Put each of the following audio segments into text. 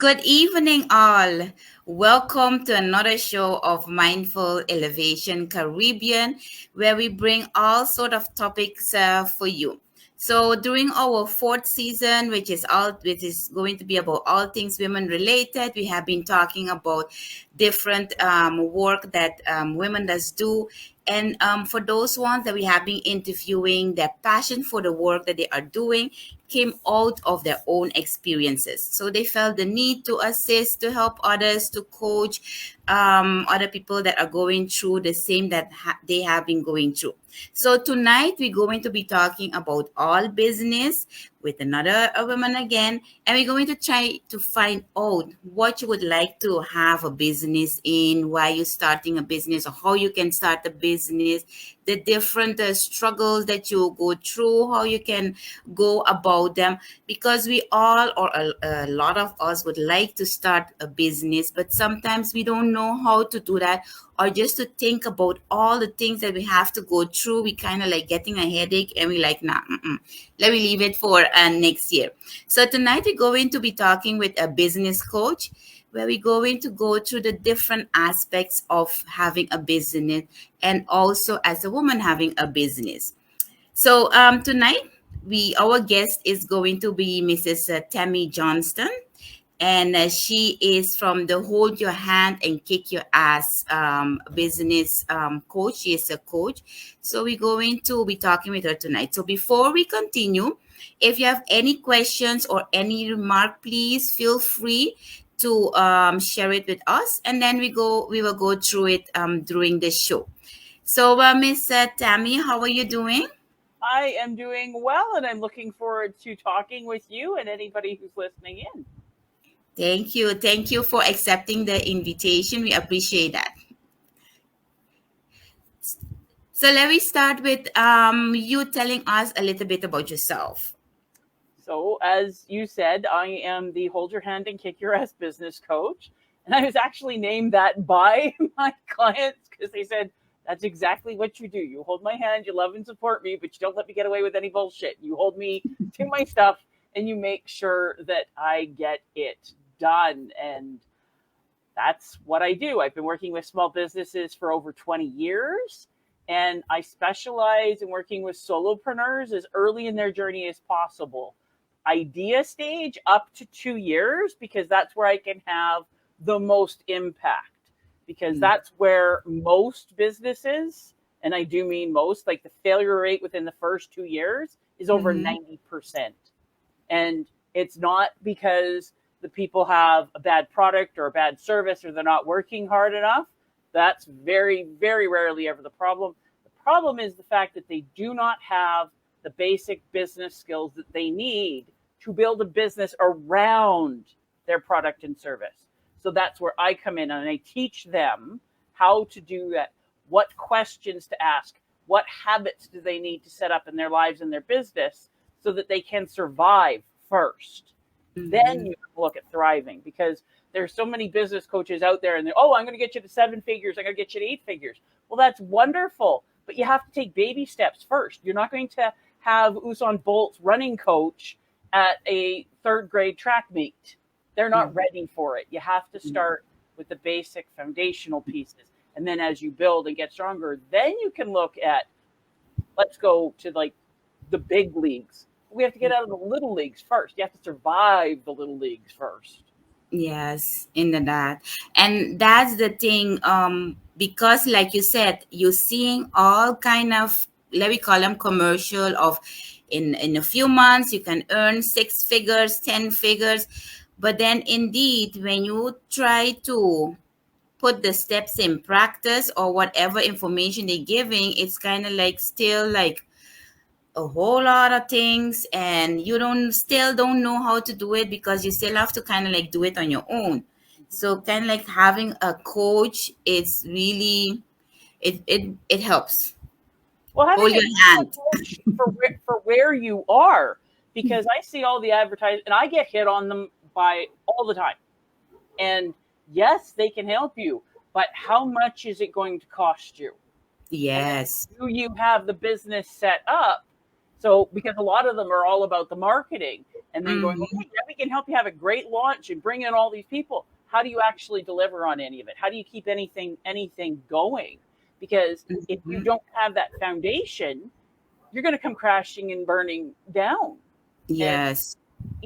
Good evening, all. Welcome to another show of Mindful Elevation Caribbean, where we bring all sort of topics for you. So during our fourth season, which is going to be about all things women related, we have been talking about different work that women does do. And for those ones that we have been interviewing, their passion for the work that they are doing came out of their own experiences. So they felt the need to assist, to help others, to coach other people that are going through the same they have been going through. So tonight we're going to be talking about all business with another woman again, and we're going to try to find out what you would like to have a business in, why you're starting a business, or how you can start a business, the different struggles that you go through, how you can go about them, because we all or a lot of us would like to start a business, but sometimes we don't know how to do that, or just to think about all the things that we have to go through, we kind of like getting a headache and we like, nah, let me leave it for next year. So tonight we're going to be talking with a business coach, where we're going to go through the different aspects of having a business, and also as a woman having a business. So tonight, we our guest is going to be Mrs. Tammy Johnson, and she is from the Hold Your Hand and Kick Your Ass business coach. She is a coach, so we're going to be talking with her tonight. So before we continue, if you have any questions or any remark, please feel free to share it with us, and then we will go through it during the show. So, Miss Tammy, how are you doing? I am doing well, and I'm looking forward to talking with you and anybody who's listening in. Thank you. Thank you for accepting the invitation. We appreciate that. So let me start with you telling us a little bit about yourself. So, as you said, I am the Hold Your Hand and Kick Your Ass business coach. And I was actually named that by my clients because they said, that's exactly what you do. You hold my hand, you love and support me, but you don't let me get away with any bullshit. You hold me to my stuff and you make sure that I get it done. And that's what I do. I've been working with small businesses for over 20 years, and I specialize in working with solopreneurs as early in their journey as possible. Idea stage up to 2 years, because that's where I can have the most impact. Because Mm. that's where most businesses, and I do mean most, like the failure rate within the first 2 years is over Mm-hmm. 90%. And it's not because the people have a bad product or a bad service or they're not working hard enough. That's very, very rarely ever the problem. The problem is the fact that they do not have the basic business skills that they need to build a business around their product and service. So that's where I come in and I teach them how to do that, what questions to ask, what habits do they need to set up in their lives and their business so that they can survive first. Then Mm-hmm. you can look at thriving, because there's so many business coaches out there and they're, oh, I'm going to get you to 7 figures. I'm going to get you to 8 figures. Well, that's wonderful, but you have to take baby steps first. You're not going to have Usain Bolt's running coach at a third grade track meet. They're not ready for it. You have to start with the basic foundational pieces. And then as you build and get stronger, then you can look at, let's go to like the big leagues. We have to get out of the little leagues first. You have to survive the little leagues first. Yes, in that. And that's the thing, because like you said, you're seeing all kind of, let me call them commercial of, in a few months you can earn 6 figures, 10 figures. But then indeed, when you try to put the steps in practice, or whatever information they're giving, it's kind of like still like a whole lot of things, and you don't know how to do it, because you still have to kind of like do it on your own. So kind of like having a coach, it's really, it helps. Well, Hold having your a hand. coach for where you are, because I see all the advertising and I get hit on them by all the time. And yes, they can help you, but how much is it going to cost you? And Yes. do you have the business set up? So, because a lot of them are all about the marketing and then going, Mm-hmm. okay, we can help you have a great launch and bring in all these people. How do you actually deliver on any of it? How do you keep anything going? Because if you Mhm. don't have that foundation, you're going to come crashing and burning down. And Yes.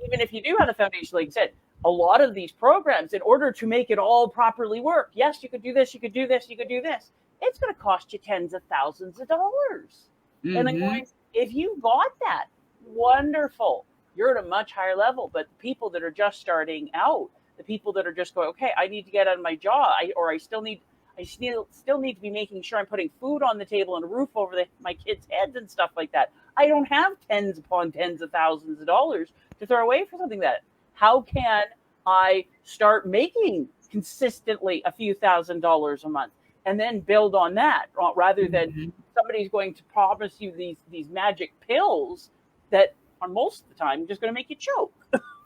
even if you do have the foundation, like you said, a lot of these programs, in order to make it all properly work, yes, you could do this, you could do this, you could do this. It's going to cost you tens of thousands of dollars. And I'm Mm-hmm. going, if you got that, wonderful. You're at a much higher level. But the people that are just starting out, the people that are just going, okay, I need to get out of my job, or I still need to be making sure I'm putting food on the table and a roof over my kids' heads and stuff like that. I don't have tens upon tens of thousands of dollars to throw away for something that. How can I start making consistently a few $1,000s a month and then build on that rather than Mm-hmm. somebody's going to promise you these magic pills that are most of the time just going to make you choke.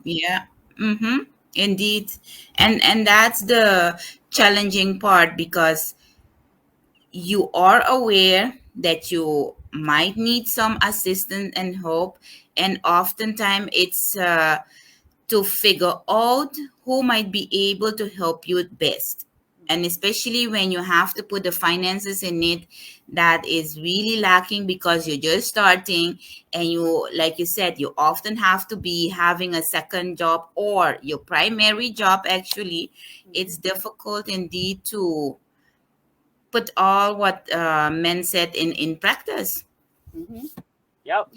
Yeah. Mm-hmm. Indeed. And that's the challenging part, because you are aware that you might need some assistance and help, and oftentimes it's to figure out who might be able to help you best. And especially when you have to put the finances in it, that is really lacking because you're just starting, and you, like you said, you often have to be having a second job or your primary job. Actually, it's Mm-hmm. difficult indeed to put all what men said in practice. Mm-hmm. Yep.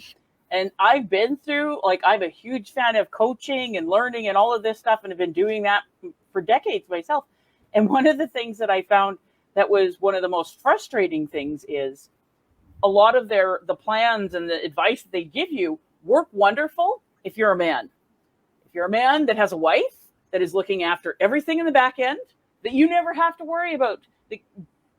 And I've been through, like, I'm a huge fan of coaching and learning and all of this stuff, and have been doing that for decades myself. And one of the things that I found that was one of the most frustrating things is a lot of the plans and the advice that they give you work wonderful if you're a man. If you're a man that has a wife that is looking after everything in the back end, that you never have to worry about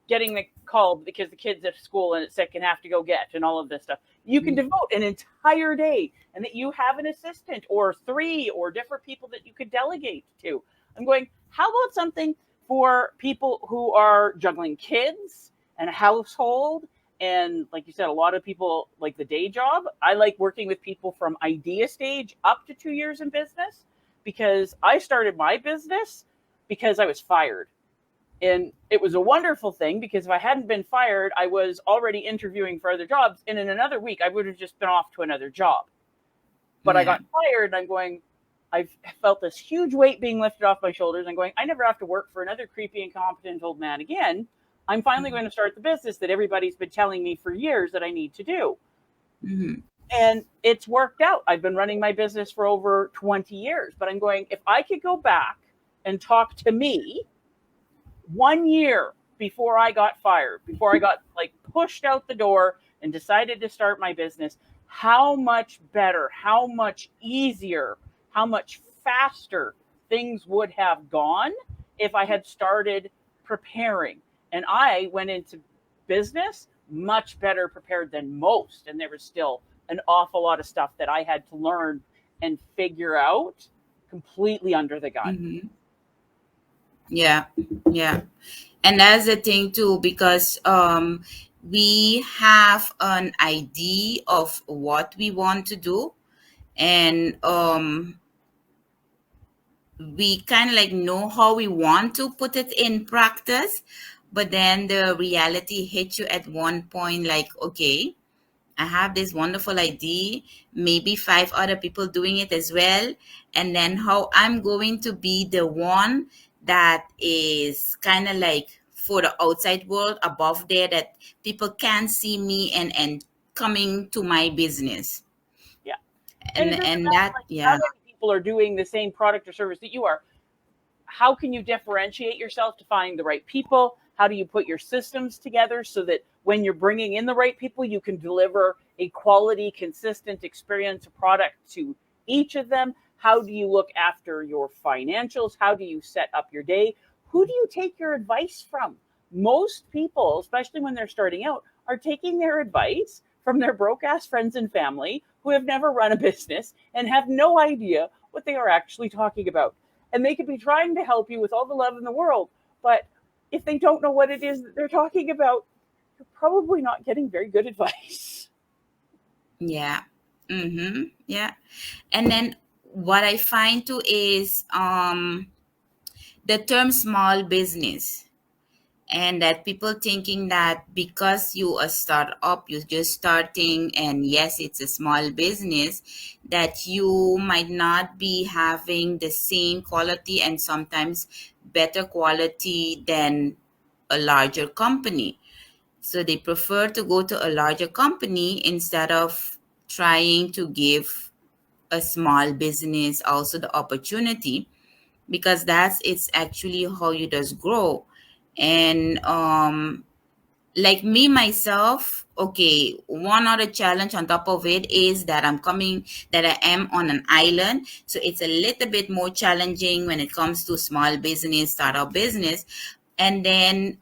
getting the call because the kid's at school and it's sick and have to go get and all of this stuff. You can devote an entire day, and that you have an assistant or three or different people that you could delegate to. I'm going, how about something for people who are juggling kids and a household? And like you said, a lot of people like the day job. I like working with people from idea stage up to 2 years in business, because I started my business because I was fired. And it was a wonderful thing, because if I hadn't been fired, I was already interviewing for other jobs. And in another week, I would have just been off to another job. But I Yeah. got fired, and I'm going, I've felt this huge weight being lifted off my shoulders. I'm going, I never have to work for another creepy, incompetent old man again. I'm finally going to start the business that everybody's been telling me for years that I need to do. Mm-hmm. And it's worked out. I've been running my business for over 20 years. But I'm going, if I could go back and talk to me 1 year before I got fired, before I got like pushed out the door and decided to start my business, how much better, how much easier, how much faster things would have gone if I had started preparing. And I went into business much better prepared than most. And there was still an awful lot of stuff that I had to learn and figure out completely under the gun. Mm-hmm. Yeah. Yeah. And that's the thing too, because we have an idea of what we want to do, and we kind of like know how we want to put it in practice, but then the reality hits you at one point, like, okay, I have this wonderful idea, maybe five other people doing it as well. And then how I'm going to be the one that is kind of like for the outside world above there, that people can see me and coming to my business. Yeah. And And it doesn't and matter that, like how yeah. many people are doing the same product or service that you are. How can you differentiate yourself to find the right people? How do you put your systems together so that when you're bringing in the right people, you can deliver a quality, consistent experience, a product to each of them? How do you look after your financials? How do you set up your day? Who do you take your advice from? Most people, especially when they're starting out, are taking their advice from their broke ass friends and family who have never run a business and have no idea what they are actually talking about. And they could be trying to help you with all the love in the world, but if they don't know what it is that they're talking about, you're probably not getting very good advice. Yeah. Mm-hmm. Yeah. And then what I find too is the term small business, and that people thinking that because you a startup, you're just starting, and yes, it's a small business, that you might not be having the same quality and sometimes better quality than a larger company. So they prefer to go to a larger company instead of trying to give a small business also the opportunity, because that's it's actually how you just grow. And like me myself, okay, one other challenge on top of it is that I am on an island, so it's a little bit more challenging when it comes to small business, startup business. And then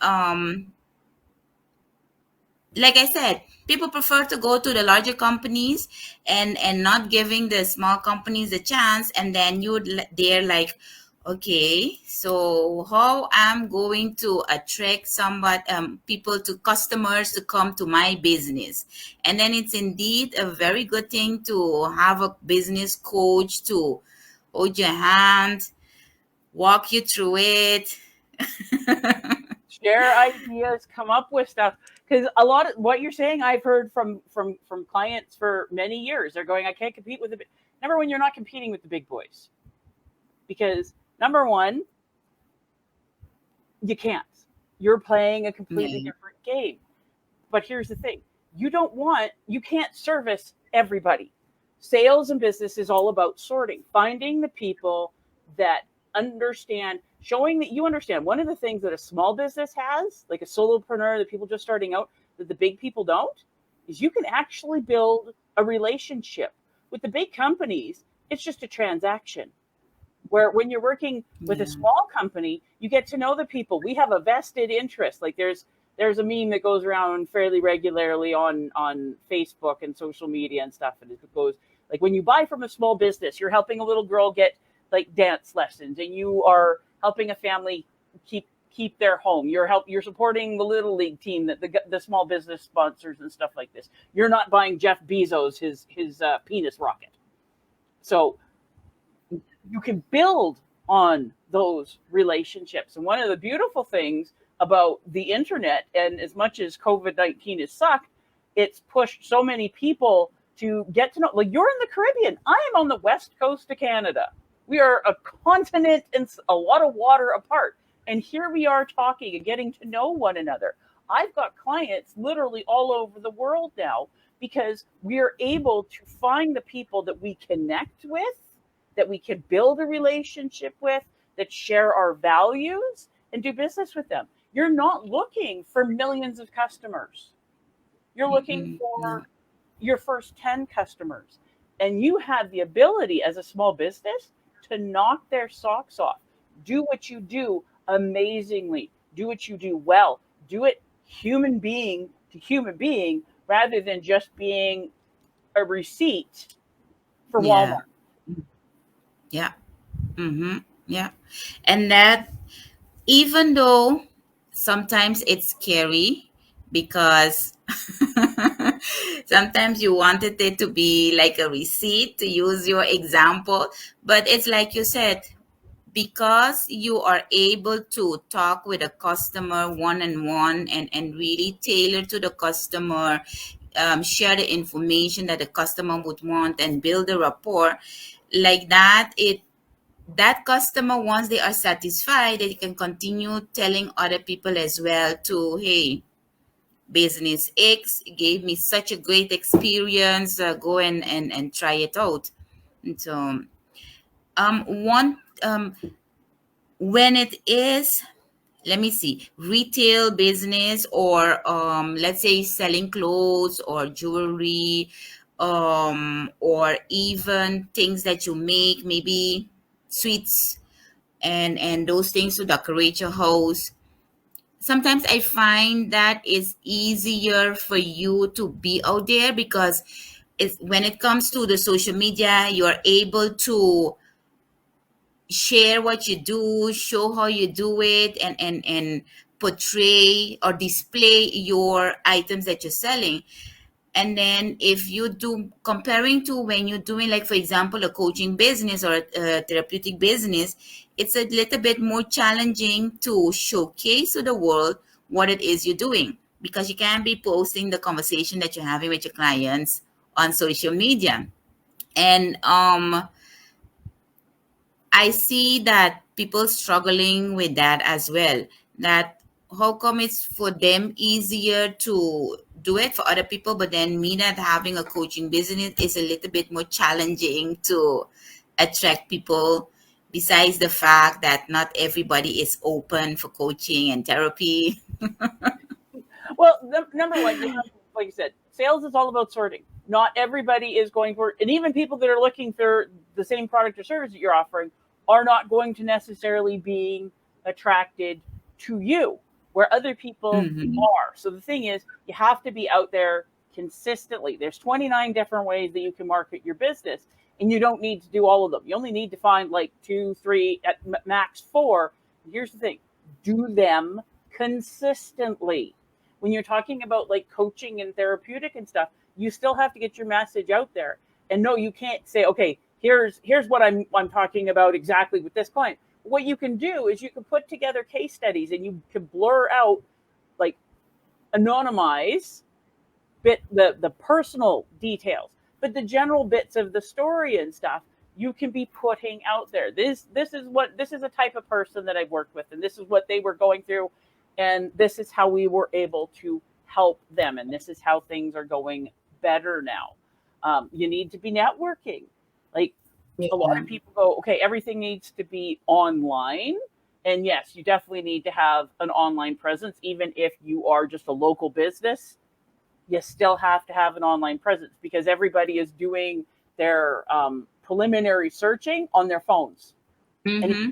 like I said, people prefer to go to the larger companies and not giving the small companies a chance. And then they're like, okay, so how I'm going to attract somebody, people, to customers to come to my business? And then it's indeed a very good thing to have a business coach to hold your hand, walk you through it. Share ideas, come up with stuff. Because a lot of what you're saying, I've heard from clients for many years. They're going, I can't compete with the number one. You're not competing with the big boys because number one, you can't. You're playing a completely Yeah. different game. But here's the thing: you can't service everybody. Sales and business is all about sorting, finding the people that understand, showing that you understand. One of the things that a small business has, like a solopreneur, the people just starting out, that the big people don't, is you can actually build a relationship. With the big companies, it's just a transaction. Where when you're working with a Yeah. small company, you get to know the people. We have a vested interest. Like there's a meme that goes around fairly regularly on Facebook and social media and stuff, and it goes like, when you buy from a small business, you're helping a little girl get like dance lessons, and you are helping a family keep their home. You're supporting the little league team that the small business sponsors and stuff like this. You're not buying Jeff Bezos his penis rocket. So you can build on those relationships. And one of the beautiful things about the internet, and as much as COVID-19 has sucked, it's pushed so many people to get to know. Like, you're in the Caribbean, I am on the west coast of Canada. We are a continent and a lot of water apart. And here we are talking and getting to know one another. I've got clients literally all over the world now because we're able to find the people that we connect with, that we can build a relationship with, that share our values, and do business with them. You're not looking for millions of customers. You're looking Mm-mm. No. for your first 10 customers. And you have the ability as a small business to knock their socks off. Do what you do amazingly. Do what you do well. Do it human being to human being rather than just being a receipt for Yeah. Walmart. Yeah. Mm-hmm. Yeah. And that, even though sometimes it's scary, because sometimes you wanted it to be like a receipt, to use your example, but it's like you said, because you are able to talk with a customer one on one, and really tailor to the customer, share the information that the customer would want and build a rapport like that, it that customer, once they are satisfied, they can continue telling other people as well to, hey, business X gave me such a great experience, go and try it out. And so one when it is, let me see, retail business, or let's say selling clothes or jewelry, or even things that you make, maybe sweets and those things to decorate your house. Sometimes I find that it's easier for you to be out there, because when it comes to the social media, you're able to share what you do, show how you do it, and portray or display your items that you're selling. And then if you do comparing to when you're doing, like for example, a coaching business or a therapeutic business, it's a little bit more challenging to showcase to the world what it is you're doing, because you can't be posting the conversation that you're having with your clients on social media. And I see that people struggling with that as well. That how come it's for them easier to do it for other people, but then me that having a coaching business is a little bit more challenging to attract people. Besides the fact that not everybody is open for coaching and therapy. Well, number one, you have, like you said, sales is all about sorting. Not everybody is going for, and even people that are looking for the same product or service that you're offering are not going to necessarily be attracted to you, where other people Hmm. are. So the thing is, you have to be out there consistently. There's 29 different ways that you can market your business, and you don't need to do all of them. You only need to find like two, three, at max four. Here's the thing: do them consistently. When you're talking about like coaching and therapeutic and stuff, you still have to get your message out there. And no, you can't say, okay, here's what I'm talking about exactly with this client. What you can do is you can put together case studies and you can blur out, like, anonymize the personal details, but the general bits of the story and stuff you can be putting out there. This is a type of person that I've worked with, and this is what they were going through, and this is how we were able to help them, and this is how things are going better now. You need to be networking. Like, a lot Yeah. of people go, okay, everything needs to be online. And yes, you definitely need to have an online presence, even if you are just a local business. You still have to have an online presence because everybody is doing their preliminary searching on their phones. And Mm-hmm.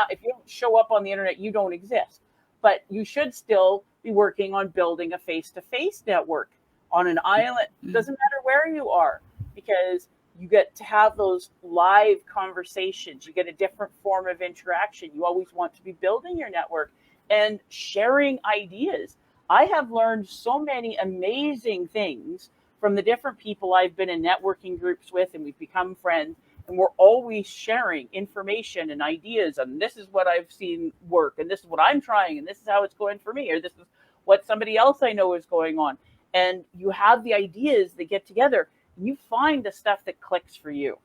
if you don't show up on the internet, you don't exist. But you should still be working on building a face-to-face network on an island. Doesn't matter where you are, because you get to have those live conversations. You get a different form of interaction. You always want to be building your network and sharing ideas. I have learned so many amazing things from the different people I've been in networking groups with, and we've become friends, and we're always sharing information and ideas, and this is what I've seen work, and this is what I'm trying, and this is how it's going for me, or this is what somebody else I know is going on. And you have the ideas that get together, and you find the stuff that clicks for you.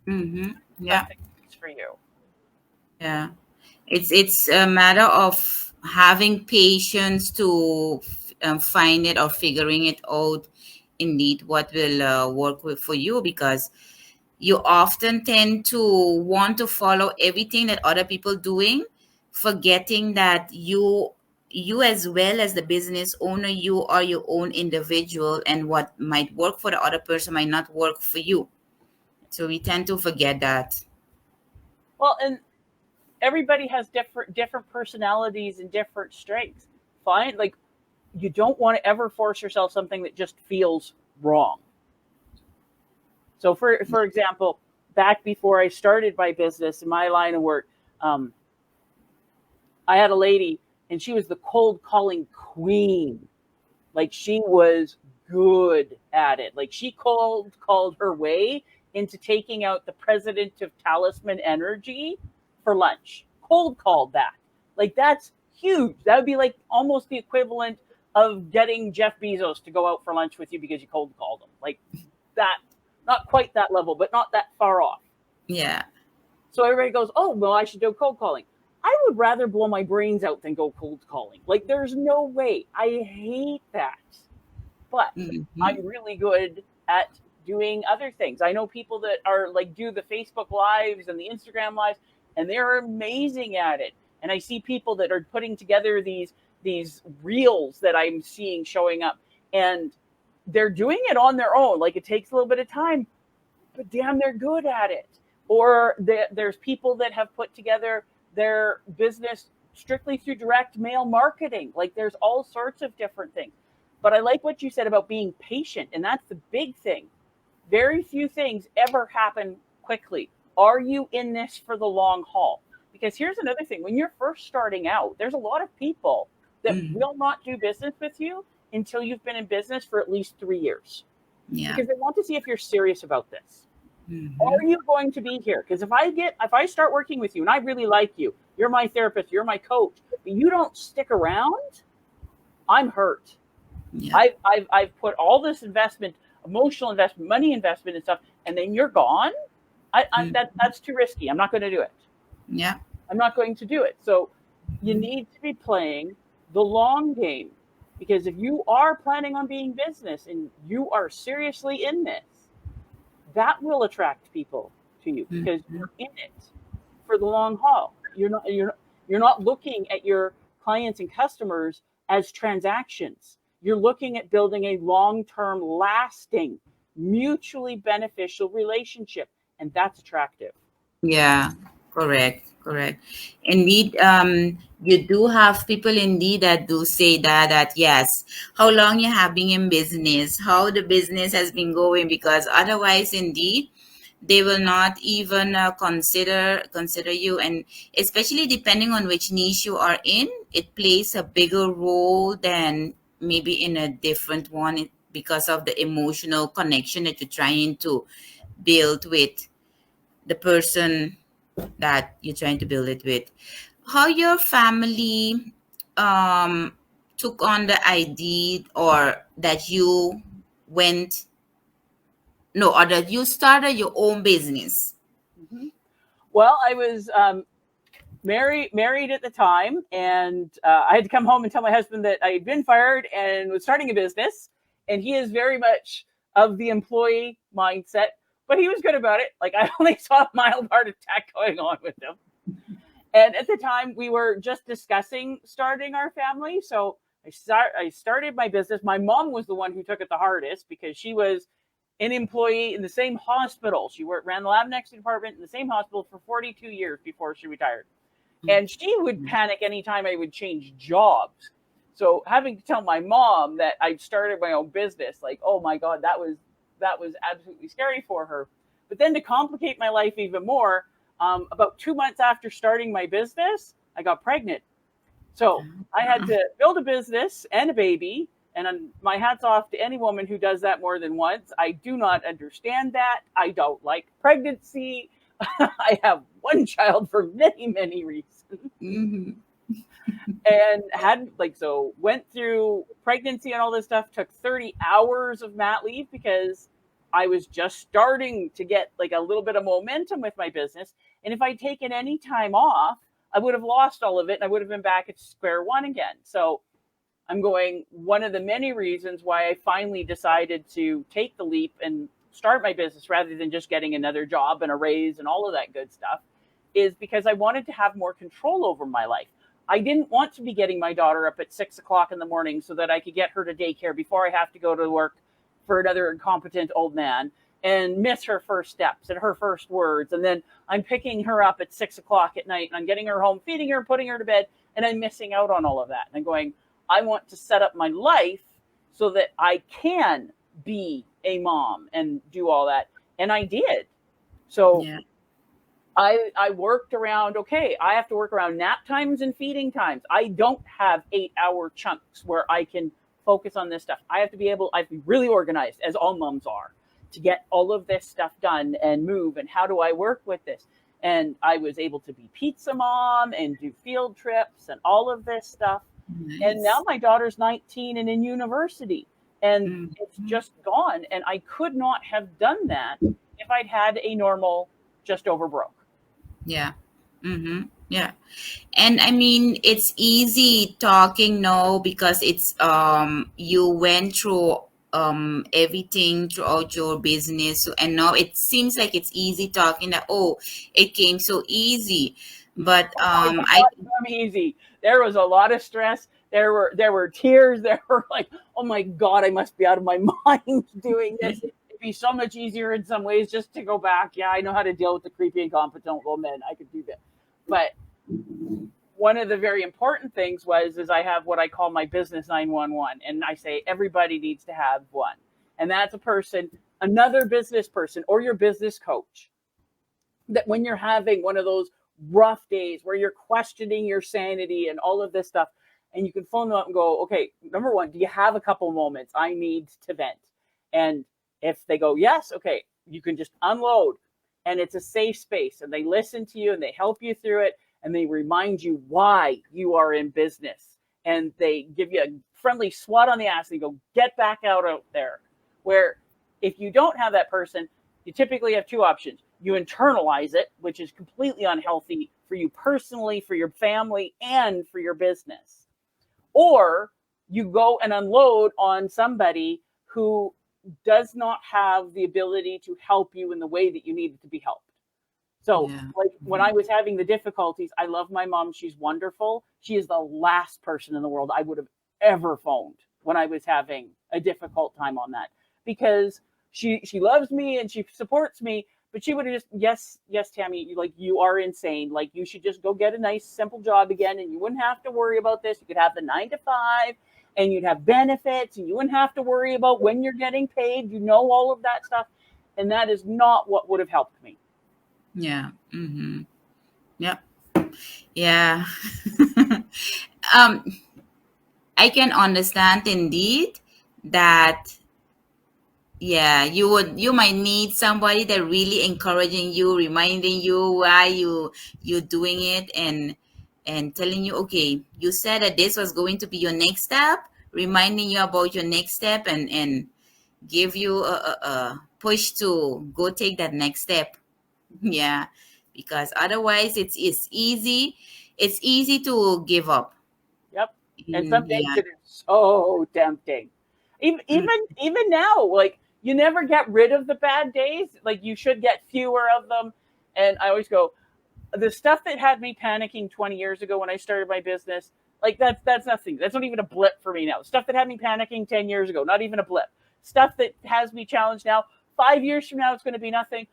Mm-hmm. Stuff Yeah. that clicks for you. Yeah. It's a matter of having patience to find it or figuring it out indeed what will work with, for you, because you often tend to want to follow everything that other people doing, forgetting that you as well as the business owner, you are your own individual, and what might work for the other person might not work for you. So we tend to forget that. Well, and everybody has different personalities and different strengths. Fine, like, you don't want to ever force yourself something that just feels wrong. So, for example, back before I started my business in my line of work, um, I had a lady, and she was the cold calling queen. Like, she was good at it. Like, she called her way into taking out the president of Talisman Energy for lunch. Cold called that. Like, that's huge. That would be like almost the equivalent of getting Jeff Bezos to go out for lunch with you because you cold called him. Like that, not quite that level, but not that far off. Yeah. So everybody goes, "Oh, well, I should do cold calling." I would rather blow my brains out than go cold calling. Like, there's no way. I hate that. But Hmm. I'm really good at doing other things. I know people that are like do the Facebook lives and the Instagram lives, and they're amazing at it. And I see people that are putting together these reels that I'm seeing showing up, and they're doing it on their own. Like, it takes a little bit of time, but damn, they're good at it. Or there's people that have put together their business strictly through direct mail marketing. Like, there's all sorts of different things. But I like what you said about being patient, and that's the big thing. Very few things ever happen quickly. Are you in this for the long haul? Because here's another thing: when you're first starting out, there's a lot of people that Hmm. will not do business with you until you've been in business for at least 3 years, Yeah. because they want to see if you're serious about this. Mm-hmm. Are you going to be here? Because if I start working with you and I really like you, you're my therapist, you're my coach, but you don't stick around, I'm hurt. Yeah. I've put all this investment, emotional investment, money investment and stuff, and then you're gone. That's too risky. I'm not going to do it. Yeah. I'm not going to do it. So you need to be playing the long game, because if you are planning on being business and you are seriously in this, that will attract people to you because Mm-hmm. you're in it for the long haul. You're not looking at your clients and customers as transactions. You're looking at building a long-term, lasting, mutually beneficial relationship, and that's attractive. Yeah, correct, correct. Indeed, you do have people indeed that do say that yes, how long you have been in business, how the business has been going, because otherwise, indeed, they will not even consider you, and especially depending on which niche you are in, it plays a bigger role than maybe in a different one because of the emotional connection that you're trying to build with the person that you're trying to build it with. How your family um took on the idea, or that you went no, or that you started your own business. Mm-hmm. Well, I was married at the time, and I had to come home and tell my husband that I had been fired and was starting a business. And he is very much of the employee mindset, but he was good about it. Like, I only saw a mild heart attack going on with him. And at the time, we were just discussing starting our family. So I started my business. My mom was the one who took it the hardest, because she was an employee in the same hospital. She ran the lab next department in the same hospital for 42 years before she retired. And she would panic anytime I would change jobs. So having to tell my mom that I'd started my own business, like, oh my God, that was absolutely scary for her. But then, to complicate my life even more, about 2 months after starting my business, I got pregnant. So I had to build a business and a baby. And my hat's off to any woman who does that more than once. I do not understand that. I don't like pregnancy. I have one child for many, many reasons. Mm-hmm. And went through pregnancy and all this stuff, took 30 hours of mat leave, because I was just starting to get like a little bit of momentum with my business. And if I'd taken any time off, I would have lost all of it and I would have been back at square one again. So one of the many reasons why I finally decided to take the leap and start my business rather than just getting another job and a raise and all of that good stuff is because I wanted to have more control over my life. I didn't want to be getting my daughter up at 6 o'clock in the morning so that I could get her to daycare before I have to go to work for another incompetent old man and miss her first steps and her first words. And then I'm picking her up at 6 o'clock at night and I'm getting her home, feeding her, putting her to bed, and I'm missing out on all of that. And I'm going, I want to set up my life so that I can be a mom and do all that. And I did. So Yeah. I worked around, okay, I have to work around nap times and feeding times. I don't have 8-hour chunks where I can focus on this stuff. I have to be really organized, as all moms are, to get all of this stuff done and move. And how do I work with this? And I was able to be pizza mom and do field trips and all of this stuff. And now Nice. my daughter's 19 and in university, and it's Mm-hmm. just gone. And I could not have done that if I'd had a normal, just over broke. Yeah. Mm-hmm. Yeah. And I mean, it's easy talking now because it's you went through everything throughout your business. So, and now it seems like it's easy talking that, oh, it came so easy. But Oh, it did not come easy. There was a lot of stress. There were tears. There were like, oh my God, I must be out of my mind doing this. It'd be so much easier in some ways just to go back. Yeah, I know how to deal with the creepy, incompetent woman. I could do that. But one of the very important things is I have what I call my business 911, and I say everybody needs to have one, and that's a person, another business person, or your business coach, that when you're having one of those rough days where you're questioning your sanity and all of this stuff, and you can phone them up and go, okay, number one, do you have a couple moments? I need to vent. And if they go, yes, okay, you can just unload, and it's a safe space, and they listen to you and they help you through it, and they remind you why you are in business, and they give you a friendly swat on the ass and go, get back out there. Where if you don't have that person, you typically have two options. You internalize it, which is completely unhealthy for you personally, for your family, and for your business. Or you go and unload on somebody who does not have the ability to help you in the way that you needed to be helped. So, Yeah. like when I was having the difficulties, I love my mom. She's wonderful. She is the last person in the world I would have ever phoned when I was having a difficult time on that, because she loves me and she supports me. But she would have just, yes, Tammy, you are insane. Like, you should just go get a nice simple job again, and you wouldn't have to worry about this. You could have the 9 to 5, and you'd have benefits, and you wouldn't have to worry about when you're getting paid. All of that stuff, and that is not what would have helped me. Yeah. Yep. Yeah. um, I can understand indeed that, yeah, you might need somebody that really encouraging you, reminding you why you're doing it, and telling you, okay, you said that this was going to be your next step, reminding you about your next step, and give you a push to go take that next step. Yeah, because otherwise it's easy to give up. Yep. And some days Yeah. it is so tempting. Mm, Even now, like, you never get rid of the bad days. Like, you should get fewer of them. And I always go, the stuff that had me panicking 20 years ago when I started my business, like, that's nothing. That's not even a blip for me now. Stuff that had me panicking 10 years ago, not even a blip. Stuff that has me challenged now, 5 years from now, it's going to be nothing.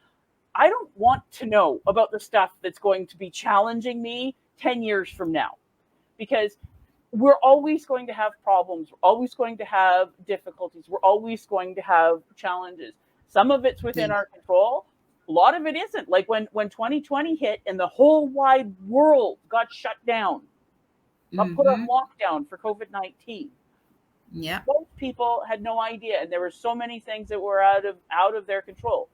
I don't want to know about the stuff that's going to be challenging me 10 years from now, because we're always going to have problems. We're always going to have difficulties. We're always going to have challenges. Some of it's yeah. within our control. A lot of it isn't. Like when 2020 hit and the whole wide world got shut down, got put on Mm-hmm. lockdown for COVID-19. Yeah. Most people had no idea, and there were so many things that were out of their control.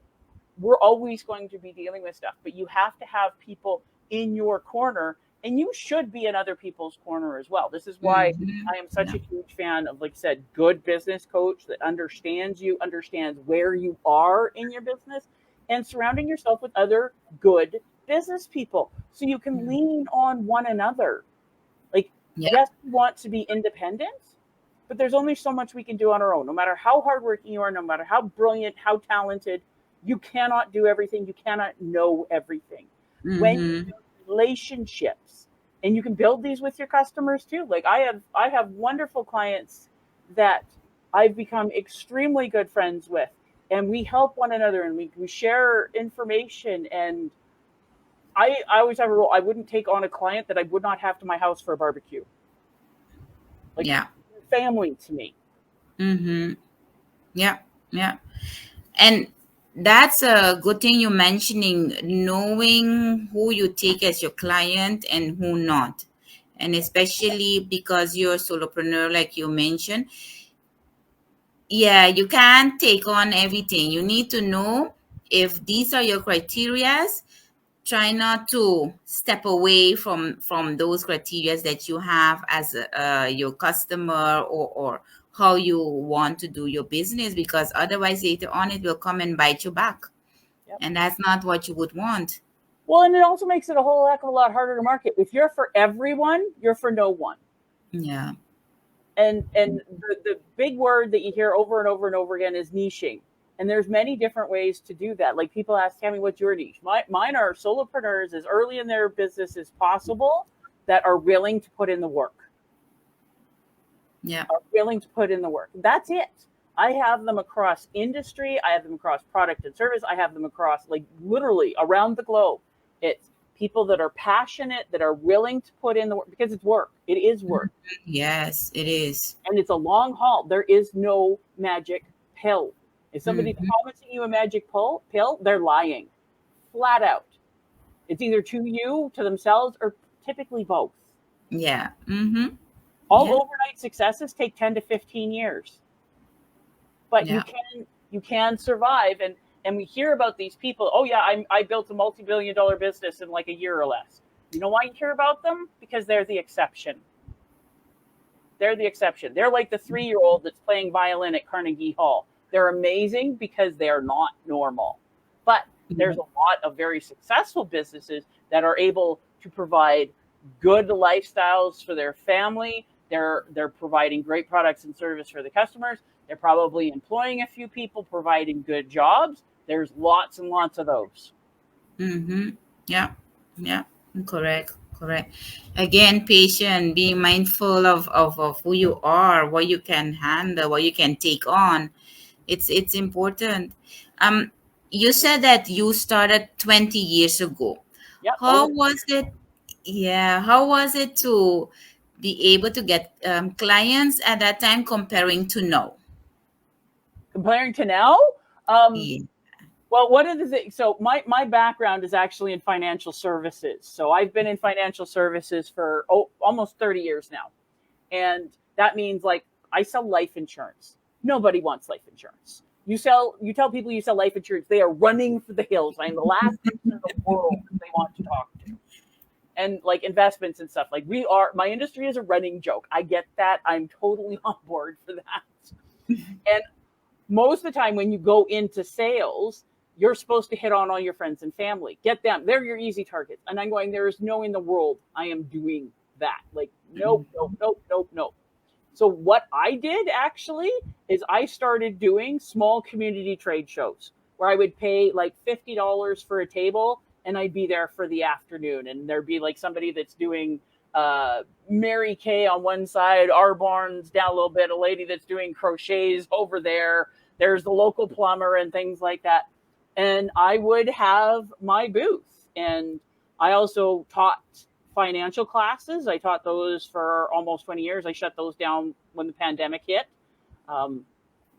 We're always going to be dealing with stuff, but you have to have people in your corner, and you should be in other people's corner as well. This is why Mm-hmm. I am such Yeah. a huge fan of, like I said, good business coach that understands you, understands where you are in your business, and surrounding yourself with other good business people so you can Mm. lean on one another. Like, Yeah. yes, we want to be independent, but there's only so much we can do on our own. No matter how hardworking you are, no matter how brilliant, how talented, you cannot do everything. You cannot know everything. When you Mm-hmm. build relationships, and you can build these with your customers too. Like, I have wonderful clients that I've become extremely good friends with, and we help one another, and we share information. And I always have a rule: I wouldn't take on a client that I would not have to my house for a barbecue. Like, Yeah. family to me. Mm-hmm. Yeah. Yeah. And that's a good thing you're mentioning, knowing who you take as your client and who not. And especially because you're a solopreneur, like you mentioned, yeah, you can't take on everything. You need to know if these are your criterias. Try not to step away from those criterias that you have as your customer, or how you want to do your business, because otherwise later on it will come and bite you back, Yep. and that's not what you would want. Well, and it also makes it a whole heck of a lot harder to market. If you're for everyone, you're for no one. Yeah. And the big word that you hear over and over and over again is niching. And there's many different ways to do that. Like, people ask, Tammy, what's your niche? Mine are solopreneurs as early in their business as possible that are willing to put in the work. Yeah. Are willing to put in the work. That's it. I have them across industry. I have them across product and service. I have them across, like, literally around the globe. It's people that are passionate, that are willing to put in the work, because it's work. It is work. Yes, it is. And it's a long haul. There is no magic pill. If somebody's Mm-hmm. promising you a magic pill, they're lying, flat out. It's either to you, to themselves, or typically both. Yeah. Mm-hmm. All Yeah. overnight successes take 10 to 15 years, but Yeah. you can survive. And we hear about these people. Oh yeah, I built a multi-billion-dollar business in like a year or less. You know why you hear about them? Because they're the exception. They're the exception. They're like the 3-year-old that's playing violin at Carnegie Hall. They're amazing because they're not normal. But there's Mhm. a lot of very successful businesses that are able to provide good lifestyles for their family. They're providing great products and service for the customers. They're probably employing a few people, providing good jobs. There's lots and lots of those. Mm-hmm. Yeah. Yeah. Correct. Correct. Again, patient, being mindful of who you are, what you can handle, what you can take on. It's important. Um, you said that you started 20 years ago. Yep, How over 20 was years it? ago. Yeah, how was it to be able to get clients at that time comparing to now? Comparing to now, um, Yeah. well, what are the things? So my background is actually in financial services. So I've been in financial services for almost 30 years now. And that means like I sell life insurance. Nobody wants life insurance. You tell people you sell life insurance, they are running for the hills. I'm the last person in the world that they want to talk to. And like investments and stuff. Like my industry is a running joke. I get that. I'm totally on board for that. And most of the time when you go into sales, you're supposed to hit on all your friends and family. Get them. They're your easy targets. And I'm going, there is no in the world I am doing that. Like, nope, nope, nope, nope, nope. So what I did actually is I started doing small community trade shows where I would pay like $50 for a table and I'd be there for the afternoon. And there'd be like somebody that's doing Mary Kay on one side, our barns down a little bit, a lady that's doing crochets over there. There's the local plumber and things like that. And I would have my booth. And I also taught financial classes. I taught those for almost 20 years. I shut those down when the pandemic hit um,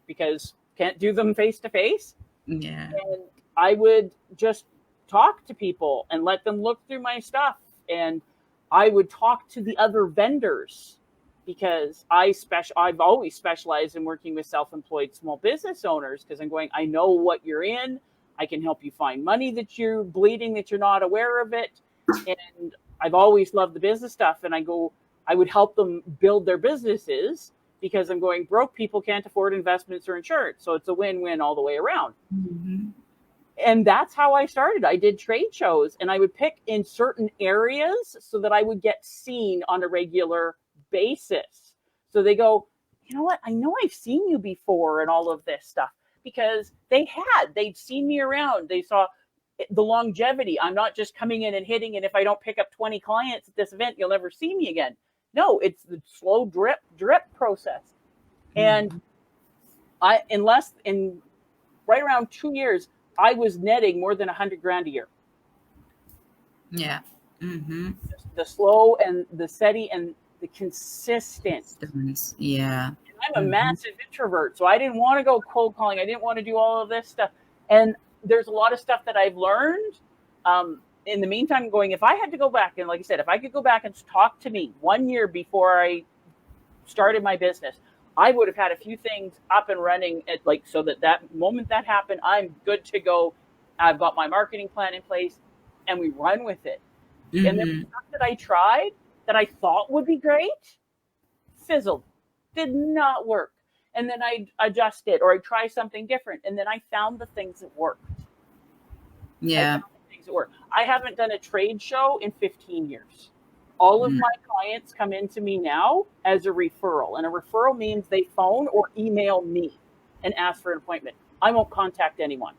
because can't do them face to face. Yeah. And I would just talk to people and let them look through my stuff. And I would talk to the other vendors because I've always specialized in working with self-employed small business owners because I'm going, I know what you're in. I can help you find money that you're bleeding, that you're not aware of it. And I've always loved the business stuff. And I would help them build their businesses because I'm going, broke people can't afford investments or insurance. So it's a win-win all the way around. Mm-hmm. And that's how I started. I did trade shows and I would pick in certain areas so that I would get seen on a regular basis. So they go, you know what? I know I've seen you before and all of this stuff because they'd seen me around. They saw the longevity. I'm not just coming in and hitting. And if I don't pick up 20 clients at this event, you'll never see me again. No, it's the slow drip process. And Mm-hmm. in right around 2 years, I was netting more than 100 grand a year. Yeah. Mm-hmm. The slow and the steady and the consistent. Yeah. I'm a Mm-hmm. massive introvert, so I didn't want to go cold calling. I didn't want to do all of this stuff. And there's a lot of stuff that I've learned. In the meantime, going, if I had to go back, and like I said, if I could go back and talk to me 1 year before I started my business, I would have had a few things up and running at like so that moment that happened, I'm good to go. I've got my marketing plan in place, and we run with it. And there was Mm-hmm. stuff that I tried that I thought would be great, fizzled, did not work. And then I adjust it or I try something different. And then I found the things that worked. I Yeah. found the things that work. I haven't done a trade show in 15 years. All of Mm. my clients come into me now as a referral. And a referral means they phone or email me and ask for an appointment. I won't contact anyone.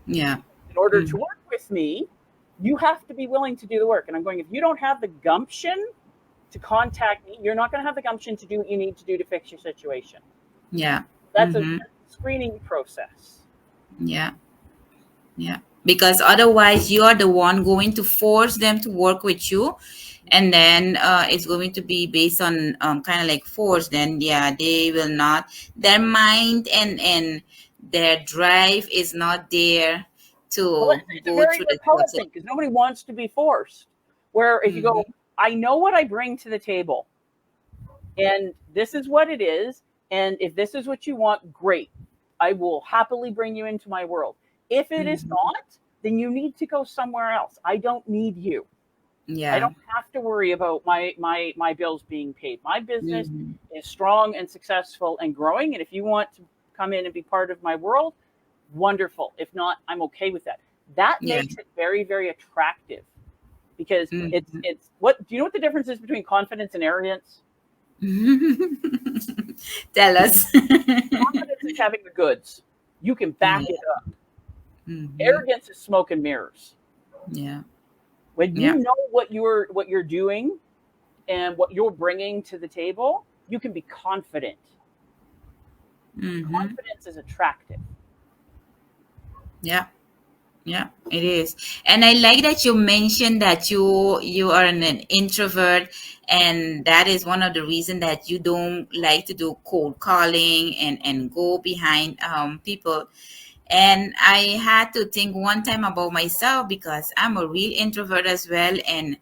Yeah. In order to Mm. work with me, you have to be willing to do the work. And I'm going, if you don't have the gumption to contact me, you're not going to have the gumption to do what you need to do to fix your situation. Yeah. That's a Mm-hmm. screening process. Yeah. Yeah. Because otherwise, you are the one going to force them to work with you, and then it's going to be based on kind of like force. Then yeah, they will not. Their mind and their drive is not there Well, to it's a go very through the repellent process. thing because nobody wants to be forced. Where if you go, Mm-hmm. I know what I bring to the table. and this is what it is. And if this is what you want, great. I will happily bring you into my world. If it is Mhm. not, then you need to go somewhere else. I don't need you. I Yeah. don't have to worry about my bills being paid. My business Mhm. is strong and successful and growing. And if you want to come in and be part of my world, wonderful. If not, I'm okay with that. That Yeah. makes it very, very attractive because Mhm. it's what do you know what the difference is between confidence and arrogance? Tell us. Confidence is having the goods. You can back it Yeah. up. Mhm. Arrogance is smoke and mirrors. Yeah. When Yeah. you know what you're doing and what you're bringing to the table, you can be confident. Mhm. Confidence is attractive. Yeah. Yeah, it is. And I like that you mentioned that you are an introvert, and that is one of the reasons that you don't like to do cold calling and go behind people. And I had to think one time about myself because I'm a real introvert as well. And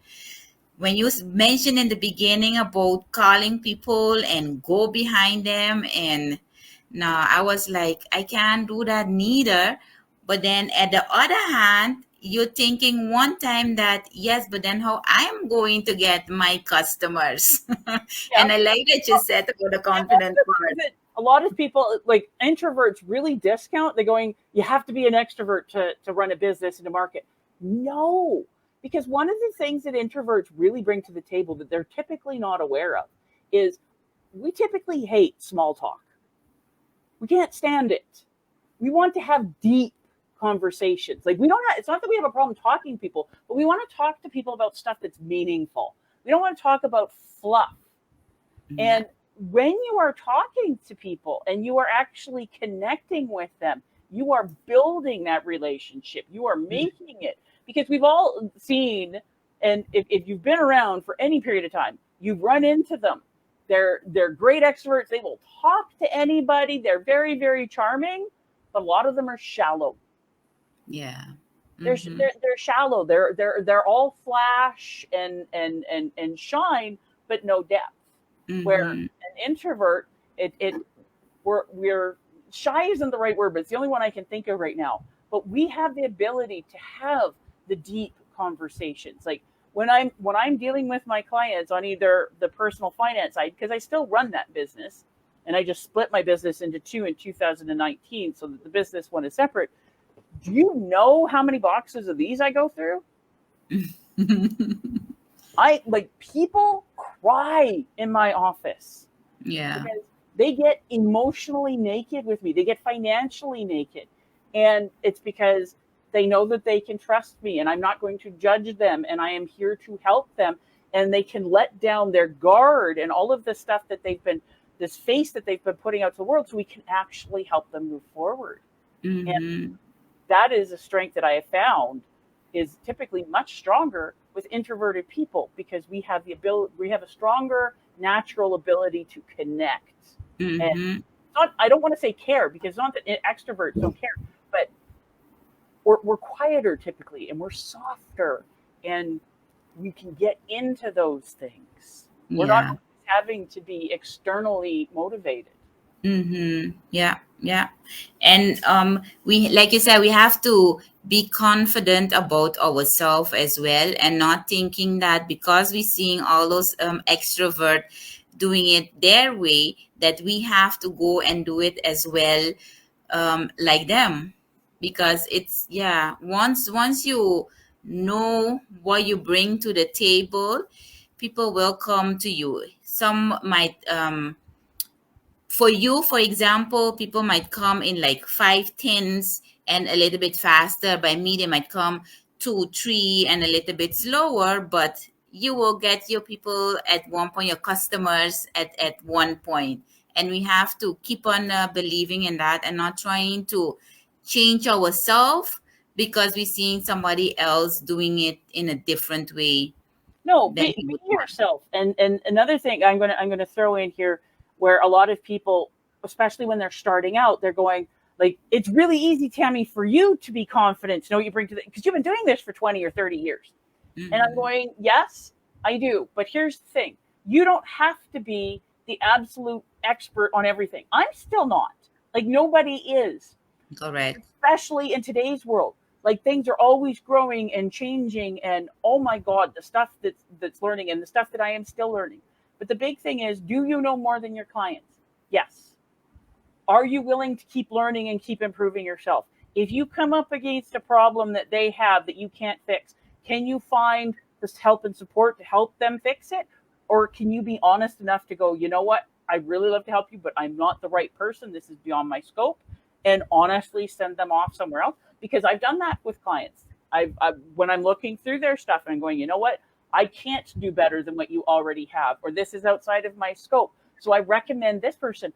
when you mentioned in the beginning about calling people and go behind them, and no, I was like, I can't do that neither. But then at the other hand, you're thinking one time that yes, but then how I'm going to get my customers. Yeah. And I like that you Well, said about the and one of confident the part. things that a lot of people like introverts really discount, they're going, you have to be an extrovert to run a business and to market. No, because one of the things that introverts really bring to the table that they're typically not aware of is we typically hate small talk. We can't stand it. We want to have deep conversations. Like we don't have, it's not that we have a problem talking to people, but we want to talk to people about stuff that's meaningful. We don't want to talk about fluff. Yeah. And when you are talking to people and you are actually connecting with them, you are building that relationship. You are making it because we've all seen, and if you've been around for any period of time, you've run into them. They're great extroverts. They will talk to anybody. They're very, very charming, but a lot of them are shallow. Yeah. They're Mm-hmm. they're shallow. They're all flash and shine, but no depth. Where Mm-hmm. an introvert, we're shy isn't the right word, but it's the only one I can think of right now. But we have the ability to have the deep conversations. Like when I'm dealing with my clients on either the personal finance side, because I still run that business, and I just split my business into two in 2019, so that the business one is separate. Do you know how many boxes of these I go through? I like people cry in my office Yeah. because they get emotionally naked with me. They get financially naked. And it's because they know that they can trust me and I'm not going to judge them and I am here to help them. And they can let down their guard and all of the stuff that this face that they've been putting out to the world so we can actually help them move forward. And Mm-hmm. that is a strength that I have found is typically much stronger with introverted people because we have a stronger natural ability to connect. And Mm-hmm. not, I don't want to say care because it's not that extroverts don't care, but we're quieter typically and we're softer and we can get into those things. We're not Yeah. having to be externally motivated. Mm-hmm. Yeah, yeah. And we, like you said, we have to be confident about ourselves as well, and not thinking that because we're seeing all those extrovert doing it their way, that we have to go and do it as well, like them. Because it's, yeah, once you know what you bring to the table, people will come to you. Some might for you, for example, people might come in like 5 tens and a little bit faster. By me, they might come 2 3 and a little bit slower, but you will get your people at one point, your customers at one point. And we have to keep on believing in that and not trying to change ourselves because we're seeing somebody else doing it in a different way No, than be we would want. yourself. And another thing I'm gonna throw in here, where a lot of people, especially when they're starting out, they're going like, it's really easy, Tammy, for you to be confident to know what you bring to the because you've been doing this for 20 or 30 years. And I'm Mm-hmm. going, yes, I do. But here's the thing: you don't have to be. the absolute expert on everything. I'm still not. Like nobody is, Correct. especially in today's world. Like things are always growing and changing, and oh my god, the stuff that's learning and the stuff that I am still learning. But the big thing is, do you know more than your clients? Yes. Are you willing to keep learning and keep improving yourself? If you come up against a problem that they have that you can't fix, can you find this help and support to help them fix it? Or can you be honest enough to go, you know what? I'd really love to help you, but I'm not the right person. This is beyond my scope. And honestly send them off somewhere else. Because I've done that with clients. When I'm looking through their stuff and I'm going, you know what? I can't do better than what you already have, or this is outside of my scope. So I recommend this person.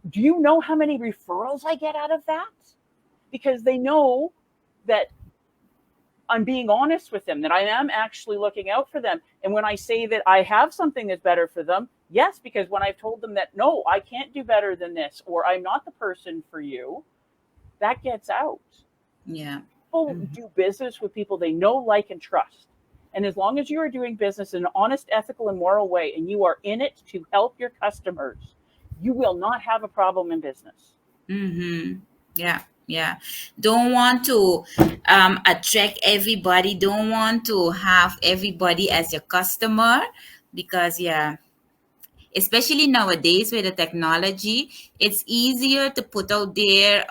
Do you know how many referrals I get out of that? Because they know that I'm being honest with them, that I am actually looking out for them. And when I say that I have something that's better for them, yes, because when I've told them that, no, I can't do better than this, or I'm not the person for you, that gets out. Yeah. People do business with people they know, like, and trust. And as long as you are doing business in an honest, ethical, and moral way, and you are in it to help your customers, you will not have a problem in business. Mm-hmm. Yeah, yeah. Don't want to attract everybody. Don't want to have everybody as your customer because, yeah, especially nowadays with the technology, it's easier to put out there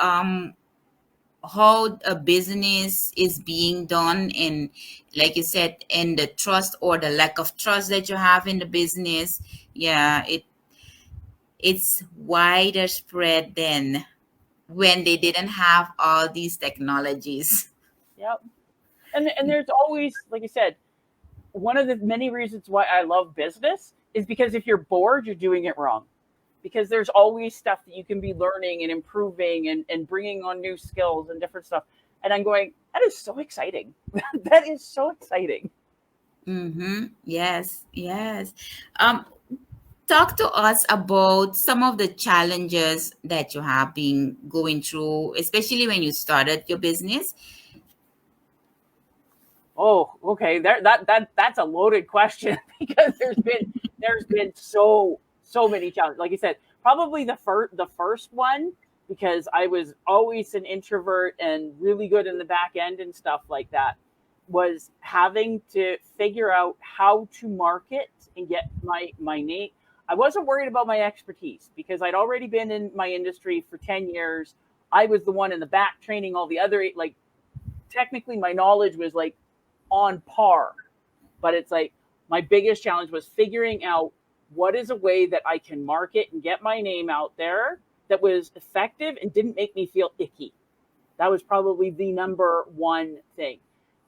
how a business is being done, and like you said, and the trust or the lack of trust that you have in the business. Yeah, it's wider spread than when they didn't have all these technologies. Yep. And there's always, like I said, one of the many reasons why I love business is because if you're bored, you're doing it wrong. Because there's always stuff that you can be learning and improving and bringing on new skills and different stuff. And I'm going, that is so exciting. That is so exciting. Mm-hmm. Yes, yes. Um, Talk to us about some of the challenges that you have been going through, especially when you started your business. Oh, okay. That's a loaded question because there's been so many challenges. Like you said, probably the first one, because I was always an introvert and really good in the back end and stuff like that, was having to figure out how to market and get my name. I wasn't worried about my expertise because I'd already been in my industry for 10 years. I was the one in the back training all the other eight. Like technically my knowledge was like on par, but it's like my biggest challenge was figuring out what is a way that I can market and get my name out there that was effective and didn't make me feel icky. That was probably the number one thing.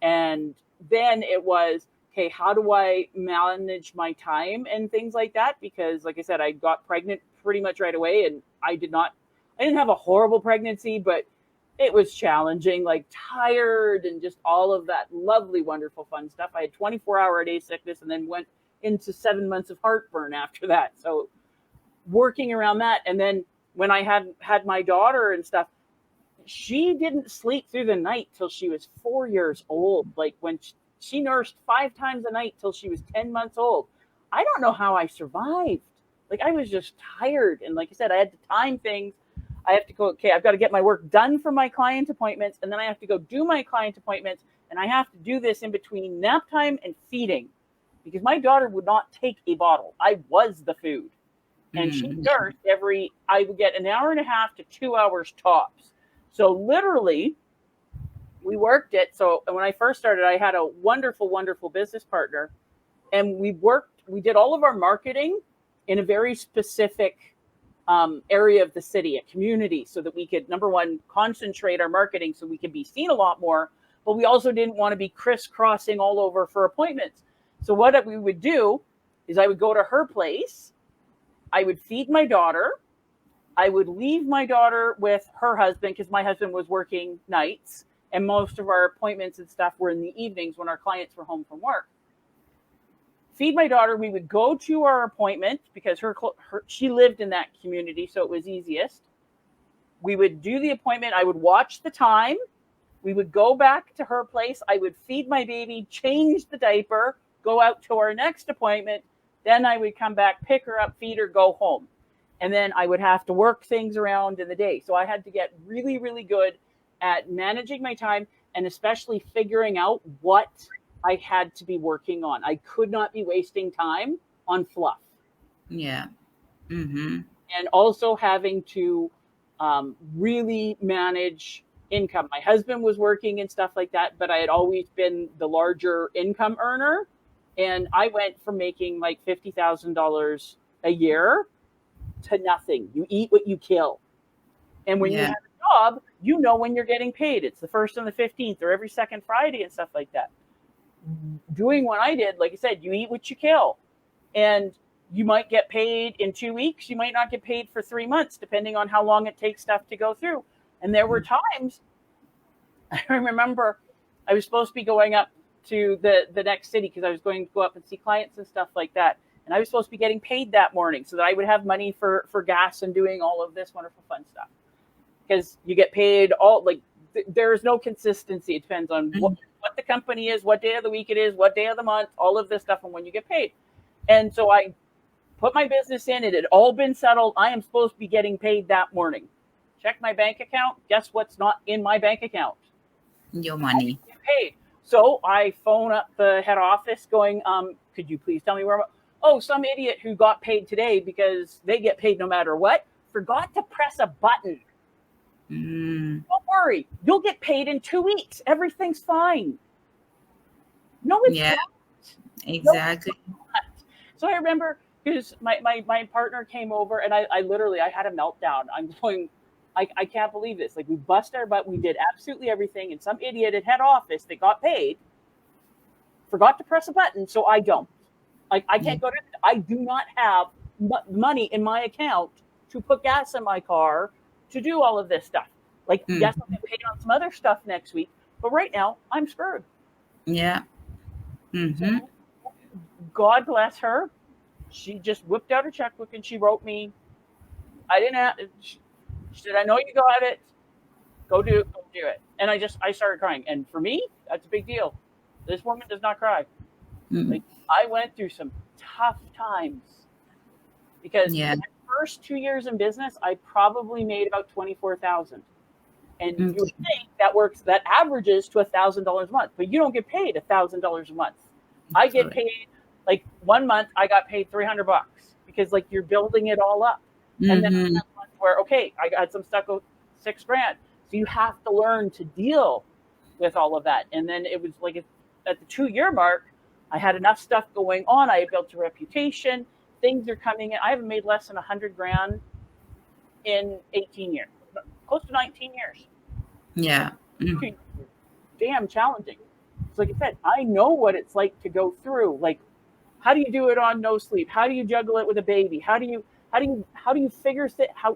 And then it was, okay, how do I manage my time and things like that? Because like I said, I got pregnant pretty much right away, and I didn't have a horrible pregnancy, but it was challenging, like tired and just all of that lovely, wonderful, fun stuff. I had 24-hour-a-day sickness and then went into 7 months of heartburn after that. So working around that. And then when I had my daughter and stuff, she didn't sleep through the night till she was 4 years old. Like when she nursed 5 times a night till she was 10 months old. I don't know how I survived. Like I was just tired. And like I said, I had to time things. I have to go, okay, I've got to get my work done for my client appointments. And then I have to go do my client appointments. And I have to do this in between nap time and feeding because my daughter would not take a bottle. I was the food. And she Mm, nursed I would get an hour and a half to 2 hours tops. So literally, we worked it. So when I first started, I had a wonderful, wonderful business partner, and we did all of our marketing in a very specific area of the city, a community, so that we could, number one, concentrate our marketing so we could be seen a lot more, but we also didn't want to be crisscrossing all over for appointments. So what we would do is I would go to her place, I would feed my daughter, I would leave my daughter with her husband because my husband was working nights, and most of our appointments and stuff were in the evenings when our clients were home from work. Feed my daughter. We would go to our appointment because she lived in that community, so it was easiest. We would do the appointment. I would watch the time. We would go back to her place. I would feed my baby, change the diaper, go out to our next appointment. Then I would come back, pick her up, feed her, go home. And then I would have to work things around in the day. So I had to get really, really good at managing my time and especially figuring out what I had to be working on. I could not be wasting time on fluff. Yeah. Mm-hmm. And also having to really manage income. My husband was working and stuff like that, but I had always been the larger income earner. And I went from making like $50,000 a year to nothing. You eat what you kill. And when you Yeah. have a job, you know when you're getting paid. It's the first and the 15th or every second Friday and stuff like that. Doing what I did, like I said, you eat what you kill. And you might get paid in 2 weeks. You might not get paid for 3 months, depending on how long it takes stuff to go through. And there were times I remember I was supposed to be going up to the next city because I was going to go up and see clients and stuff like that. And I was supposed to be getting paid that morning so that I would have money for gas and doing all of this wonderful fun stuff. Because you get paid all, like, there is no consistency. It depends on what the company is, what day of the week it is, what day of the month, all of this stuff, and when you get paid. And so I put my business in. It had all been settled. I am supposed to be getting paid that morning. Check my bank account. Guess what's not in my bank account? Your money. Get paid. So I phone up the head office going, could you please tell me where some idiot who got paid today because they get paid no matter what, forgot to press a button. Don't worry. You'll get paid in 2 weeks. Everything's fine. No, it's Yeah, not. exactly. No, it's not. So I remember because my partner came over and I literally, I had a meltdown. I'm going, I can't believe this. Like, we busted our butt. We did absolutely everything. And some idiot at head office that got paid forgot to press a button. So I don't. Like, I can't go to, I do not have money in my account to put gas in my car to do all of this stuff. Like, yes, I'll get paid on some other stuff next week. But right now, I'm screwed. Yeah. Mm-hmm. So, God bless her. She just whipped out her checkbook and she wrote me. I didn't have, she said, I know you got it. Go do it. And I started crying. And for me, that's a big deal. This woman does not cry. Like, I went through some tough times because Yeah. my first 2 years in business, I probably made about 24,000. And you would think that averages to $1,000 a month, but you don't get paid $1,000 a month. I get paid, like, 1 month I got paid $300 because, like, you're building it all up. And then that month where, okay, I got some stuff $6,000. So you have to learn to deal with all of that. And then it was like at the 2 year mark, I had enough stuff going on. I had built a reputation. Things are coming in. I haven't made less than $100,000 in 18 years, close to 19 years. Yeah. Damn challenging. So like I said, I know what it's like to go through. Like, how do you do it on no sleep? How do you juggle it with a baby? How do you figure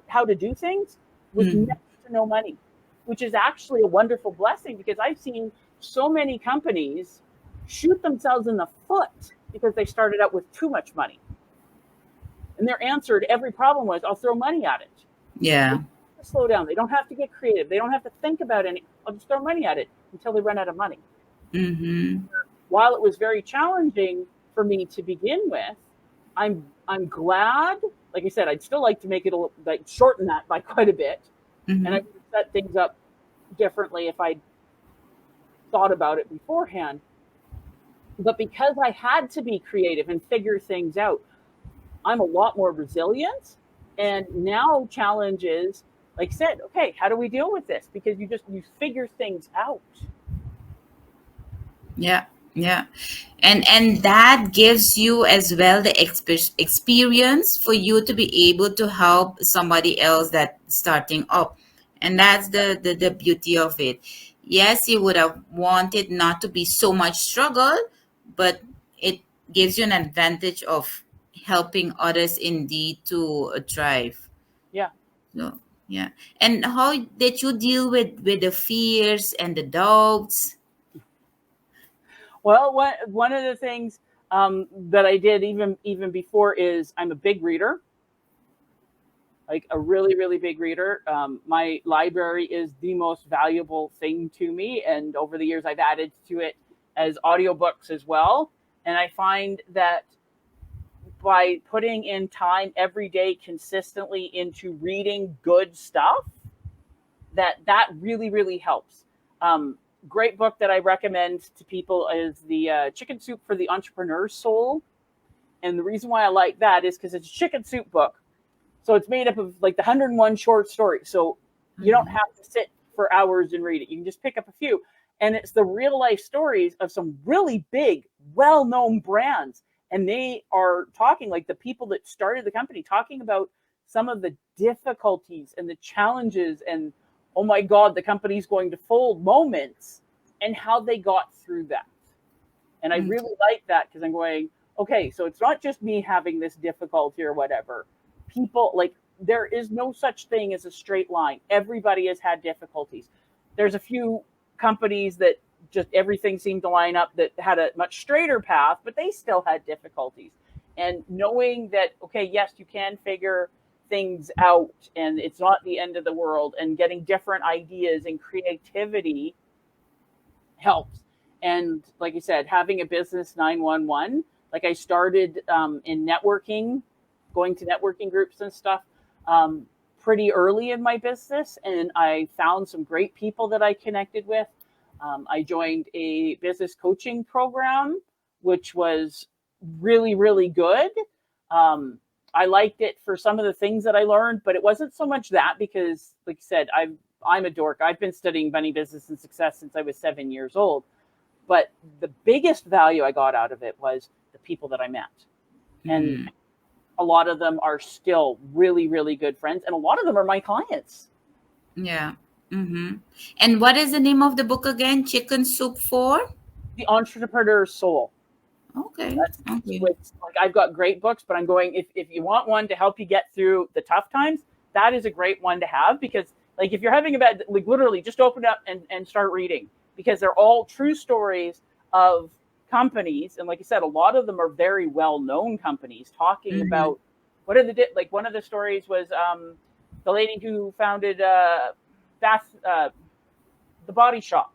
how to do things with next to no money, which is actually a wonderful blessing because I've seen so many companies shoot themselves in the foot because they started out with too much money. And their answer to every problem was, I'll throw money at it. Yeah. Slow down. They don't have to get creative. They don't have to think about any. I'll just throw money at it until they run out of money. While it was very challenging for me to begin with, I'm glad. Like I said, I'd still like to make it like shorten that by quite a bit, and I would set things up differently if I thought about it beforehand. But because I had to be creative and figure things out, I'm a lot more resilient. And now challenge is, like I said, okay, how do we deal with this? Because you figure things out. Yeah. Yeah. And that gives you as well the experience for you to be able to help somebody else that's starting up. And that's the beauty of it. Yes, you would have wanted not to be so much struggle, but it gives you an advantage of helping others indeed to thrive. Yeah. So, yeah. And how did you deal with the fears and the doubts? Well, one of the things that I did even before is I'm a big reader, like a really, really big reader. My library is the most valuable thing to me. And over the years, I've added to it as audiobooks as well. And I find that by putting in time every day consistently into reading good stuff, that really really helps. Um, Great book that I recommend to people is the Chicken Soup for the Entrepreneur's Soul, and the reason why I like that is because it's a chicken soup book, so it's made up of like the 101 short stories. So you don't Mhm. have to sit for hours and read it. You can just pick up a few. And it's the real life stories of some really big, well known brands. And they are talking, like the people that started the company, talking about some of the difficulties and the challenges and, oh my God, the company's going to fold moments and how they got through that. And I Okay. really like that because I'm going, okay, so it's not just me having this difficulty or whatever. People, like, there is no such thing as a straight line. Everybody has had difficulties. There's a few companies that just everything seemed to line up that had a much straighter path, but they still had difficulties. And knowing that, okay, yes, you can figure things out and it's not the end of the world, and getting different ideas and creativity helps. And like I said, having a business 911, like I started in networking, going to networking groups and stuff um, pretty early in my business. And I found some great people that I connected with. I joined a business coaching program, which was really, really good. Um, I liked it for some of the things that I learned, but it wasn't so much that because, like I said, I'm a dork. I've been studying money, business, and success since I was 7 years old. But the biggest value I got out of it was the people that I met. And Mm. a lot of them are still really, really good friends. And a lot of them are my clients. Yeah. Mm-hmm. And what is the name of the book again? Chicken Soup for? The entrepreneur's soul. Okay. That's Okay. what's like, I've got great books, but I'm going, if you want one to help you get through the tough times, that is a great one to have because like if you're having a bad, like literally just open up and start reading because they're all true stories of companies. And like I said, a lot of them are very well known companies talking Mm-hmm. about what are the, like one of the stories was the lady who founded Bath, the Body Shop,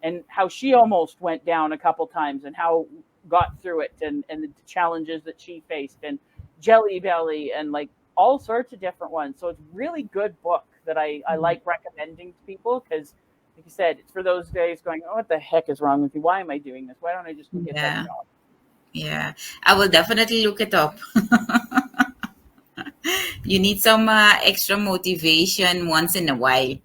and how she almost went down a couple times and how got through it, and the challenges that she faced, and Jelly Belly and like all sorts of different ones. So it's really good book that I like recommending to people because like you said, it's for those days going, oh, what the heck is wrong with you? Why am I doing this? Why don't I just go get that Yeah. job? Yeah. I will definitely look it up. You need some extra motivation once in a while.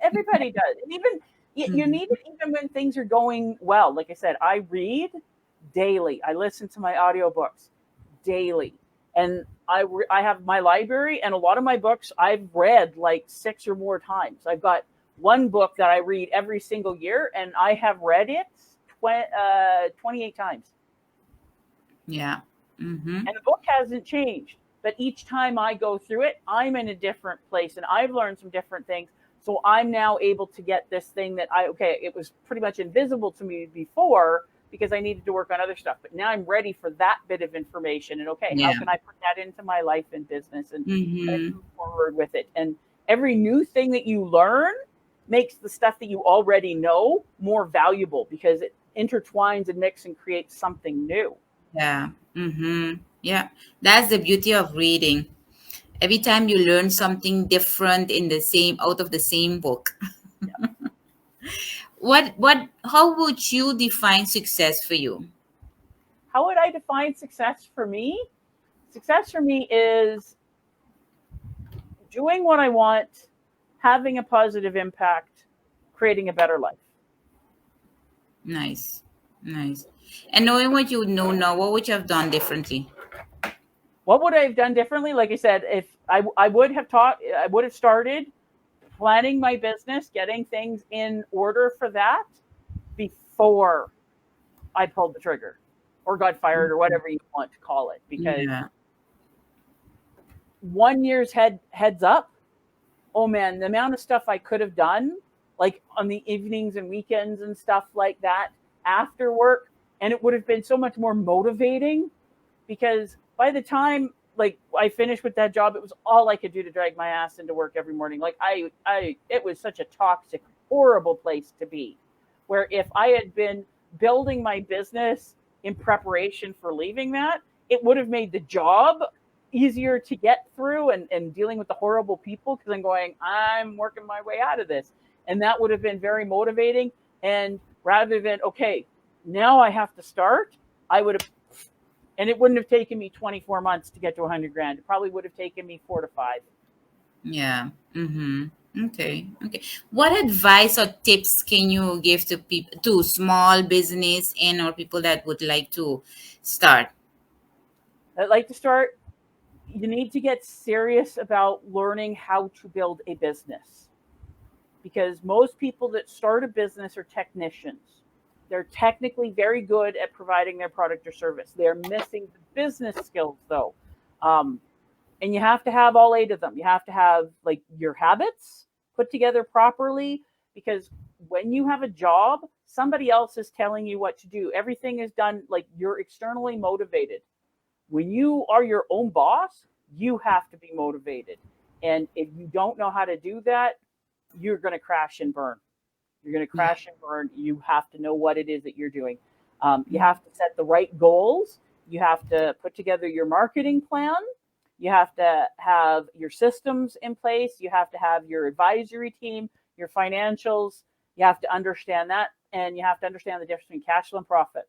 Everybody does. And even you Mhm. need it even when things are going well. Like I said, I read daily. I listen to my audiobooks daily. And I have my library, and a lot of my books I've read like 6 or more times. I've got one book that I read every single year, and I have read it 28 times. Yeah. Mm-hmm. And the book hasn't changed. But each time I go through it, I'm in a different place and I've learned some different things. So I'm now able to get this thing that okay, it was pretty much invisible to me before because I needed to work on other stuff. But now I'm ready for that bit of information. And okay, how Yeah. can I put that into my life and business and Mm-hmm. move forward with it? And every new thing that you learn makes the stuff that you already know more valuable because it intertwines and mixes and creates something new. Yeah. Mm-hmm. Yeah. That's the beauty of reading. Every time you learn something different in the same out of the same book. What how would you define success for you? How would I define success for me? Success for me is doing what I want, having a positive impact, creating a better life. Nice. Nice. And knowing what you know now, what would you have done differently? What would I have done differently? Like I said, if I would have taught, I would have started planning my business, getting things in order for that before I pulled the trigger or got fired or whatever you want to call it. Because Yeah. 1 year's heads up, oh man, the amount of stuff I could have done, like on the evenings and weekends and stuff like that after work, and it would have been so much more motivating because by the time like I finished with that job, it was all I could do to drag my ass into work every morning. Like it was such a toxic, horrible place to be. Where if I had been building my business in preparation for leaving that, it would have made the job easier to get through and dealing with the horrible people because I'm going, I'm working my way out of this. And that would have been very motivating. And rather than, okay, now I have to start, I would have, and it wouldn't have taken me 24 months to get to 100 grand. It probably would have taken me 4 to 5. Yeah. Mm-hmm. Okay. Okay. What advice or tips can you give to people, to small business and or people that would like to start? I'd like to start. You need to get serious about learning how to build a business because most people that start a business are technicians. They're technically very good at providing their product or service. They're missing the business skills though. Um, and you have to have all 8 of them. You have to have like your habits put together properly because when you have a job, somebody else is telling you what to do. Everything is done like you're externally motivated. When you are your own boss, you have to be motivated. And if you don't know how to do that, you're going to crash and burn. You're going to Yeah. crash and burn. You have to know what it is that you're doing. You have to set the right goals. You have to put together your marketing plan. You have to have your systems in place. You have to have your advisory team, your financials. You have to understand that. And you have to understand the difference between cash flow and profit.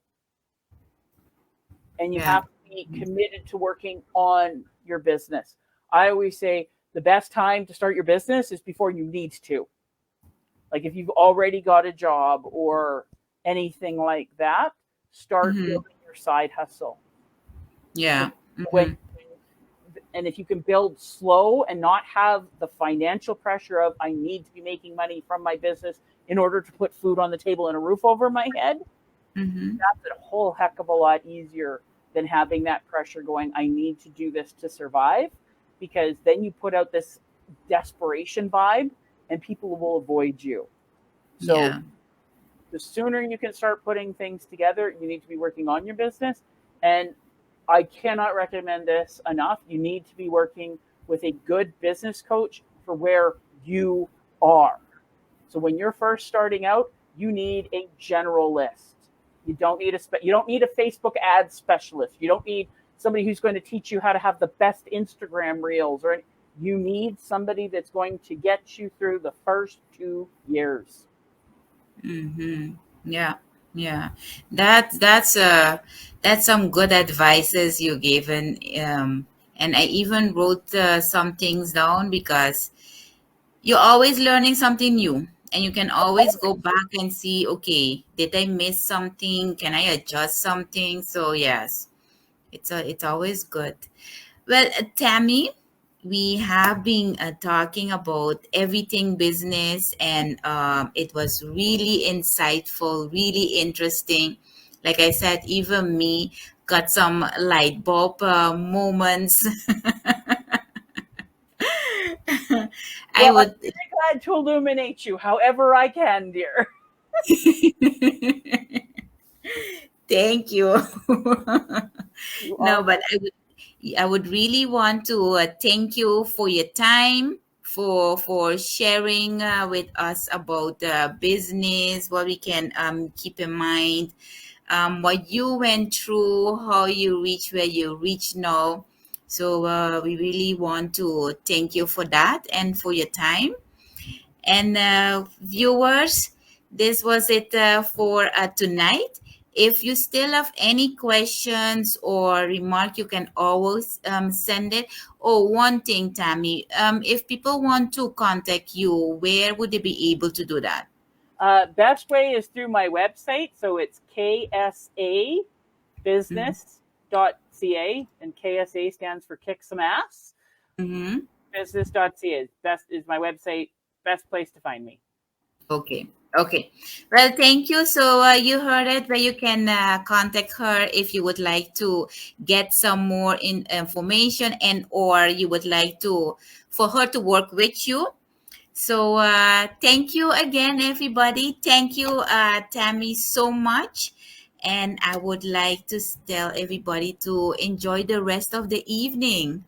And you Yeah. have to be committed to working on your business. I always say the best time to start your business is before you need to. Like if you've already got a job or anything like that, start Mm-hmm. building your side hustle. Yeah. When, Mm-hmm. when and if you can build slow and not have the financial pressure of I need to be making money from my business in order to put food on the table and a roof over my head, Mm-hmm. that's a whole heck of a lot easier than having that pressure going, I need to do this to survive. Because then you put out this desperation vibe and people will avoid you. So Yeah. the sooner you can start putting things together, you need to be working on your business. And I cannot recommend this enough. You need to be working with a good business coach for where you are. So when you're first starting out, you need a general list. You don't need a Facebook ad specialist. You don't need somebody who's going to teach you how to have the best Instagram reels or you need somebody that's going to get you through the first 2 years. Mm-hmm. Yeah. Yeah. That's some good advices you given. And I even wrote some things down because you're always learning something new, and you can always go back and see, okay, did I miss something? Can I adjust something? So yes, it's always good. Well, Tammy, we have been talking about everything business, and it was really insightful, really interesting. Like I said, even me got some light bulb moments. I Well, I'm would. very glad to illuminate you however I can, dear. Thank you. You are No, but welcome. I would really want to thank you for your time, for sharing with us about the business, what we can keep in mind, what you went through, how you reach where you reach now. So we really want to thank you for that and for your time. And viewers, this was it for tonight. If you still have any questions or remark, you can always send it. Oh, one thing, Tammy, if people want to contact you, where would they be able to do that? Best way is through my website. So it's ksabusiness.ca, and KSA stands for kick some ass. Mm-hmm. Business.ca is my website. Best place to find me. Okay. Okay. Well, thank you. So you heard it where you can contact her if you would like to get some more information and or you would like to for her to work with you. So thank you again, everybody. Thank you, Tammy, so much. And I would like to tell everybody to enjoy the rest of the evening.